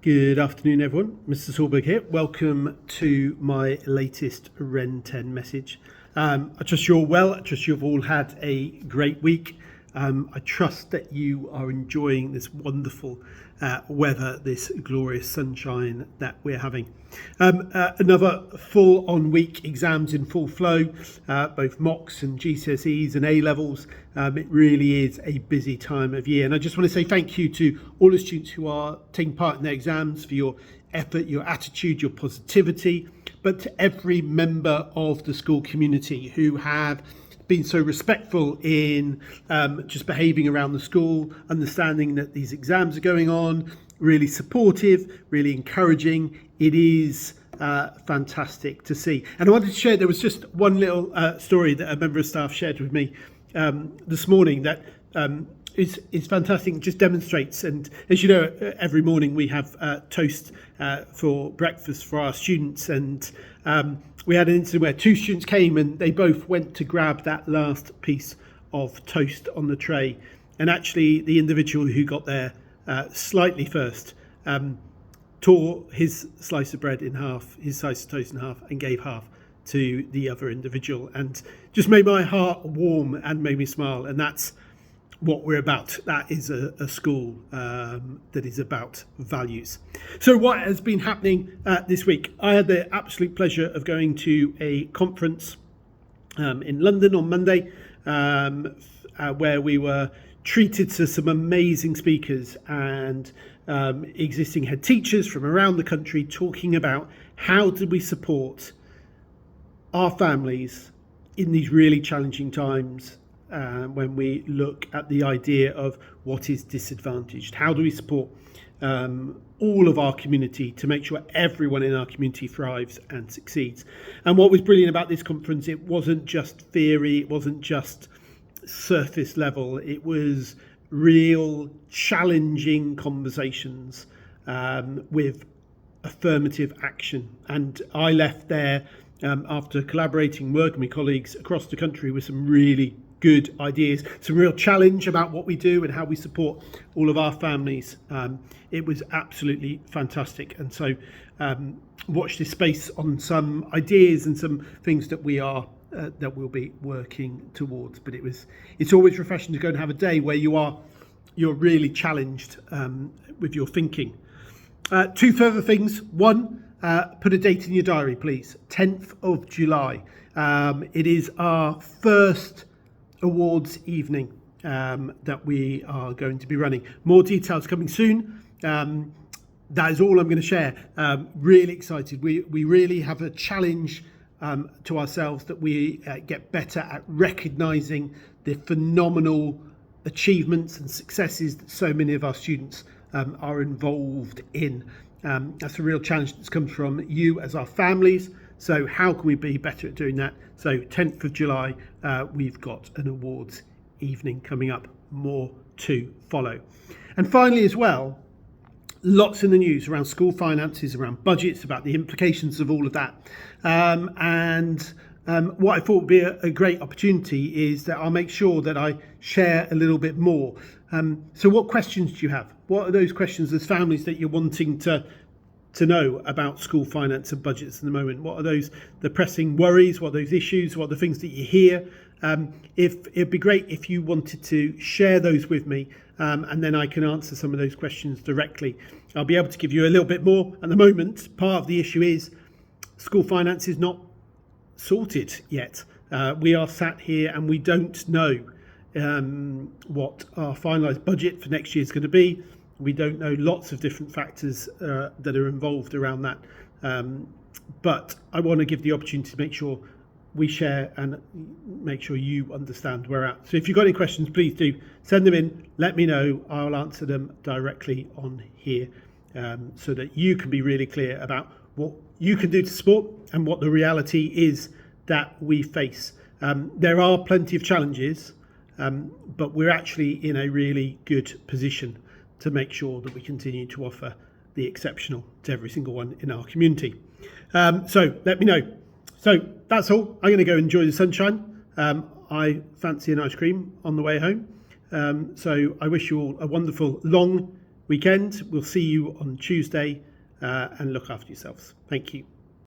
Good afternoon, everyone. Mr. Salberg here. Welcome to my latest Wren 10 message. I trust you're all well. I trust you've all had a great week. I trust that you are enjoying this wonderful weather, this glorious sunshine that we're having. Another full-on week, exams in full flow, both mocks and GCSEs and A-levels. It really is a busy time of year. And I just want to say thank you to all the students who are taking part in their exams for your effort, your attitude, your positivity, but to every member of the school community who have been so respectful in just behaving around the school, understanding that these exams are going on, really supportive, really encouraging. It is fantastic to see. And I wanted to share, there was just one little story that a member of staff shared with me this morning that is fantastic. It just demonstrates, and as you know, every morning we have toast for breakfast for our students, and we had an incident where two students came and they both went to grab that last piece of toast on the tray, and actually the individual who got there slightly first tore his slice of bread in half, his slice of toast in half, and gave half to the other individual, and just made my heart warm and made me smile. And that's what we're about. That is a school that is about values. So what has been happening this week? I had the absolute pleasure of going to a conference in London on Monday where we were treated to some amazing speakers and existing head teachers from around the country talking about how do we support our families in these really challenging times. When we look at the idea of what is disadvantaged, how do we support all of our community to make sure everyone in our community thrives and succeeds? And what was brilliant about this conference, it wasn't just theory, it wasn't just surface level, it was real challenging conversations with affirmative action. And I left there after collaborating, working with colleagues across the country with some really good ideas, some real challenge about what we do and how we support all of our families. It was absolutely fantastic. And so watch this space on some ideas and some things that we'll be working towards. But it's always refreshing to go and have a day where you're really challenged with your thinking. Two further things. One, put a date in your diary, please. 10th of July. It is our first awards evening that we are going to be running. More details coming soon. That is all I'm going to share. Really excited. We really have a challenge to ourselves that we get better at recognising the phenomenal achievements and successes that so many of our students are involved in. That's a real challenge that's come from you as our families. So how can we be better at doing that? So 10th of July, we've got an awards evening coming up, more to follow. And finally as well, lots in the news around school finances, around budgets, about the implications of all of that. What I thought would be a great opportunity is that I'll make sure that I share a little bit more. So what questions do you have? What are those questions as families that you're wanting to know about school finance and budgets at the moment? What are the pressing worries? What are those issues? What are the things that you hear? It'd be great if you wanted to share those with me, and then I can answer some of those questions directly. I'll be able to give you a little bit more. At the moment, part of the issue is school finance is not sorted yet. We are sat here and we don't know what our finalised budget for next year is going to be. We don't know lots of different factors that are involved around that. But I want to give the opportunity to make sure we share and make sure you understand where we're at. So if you've got any questions, please do send them in. Let me know. I'll answer them directly on here so that you can be really clear about what you can do to support and what the reality is that we face. There are plenty of challenges, but we're actually in a really good position to make sure that we continue to offer the exceptional to every single one in our community. So let me know. So that's all. I'm going to go enjoy the sunshine. I fancy an ice cream on the way home. So I wish you all a wonderful long weekend. We'll see you on Tuesday, and look after yourselves. Thank you.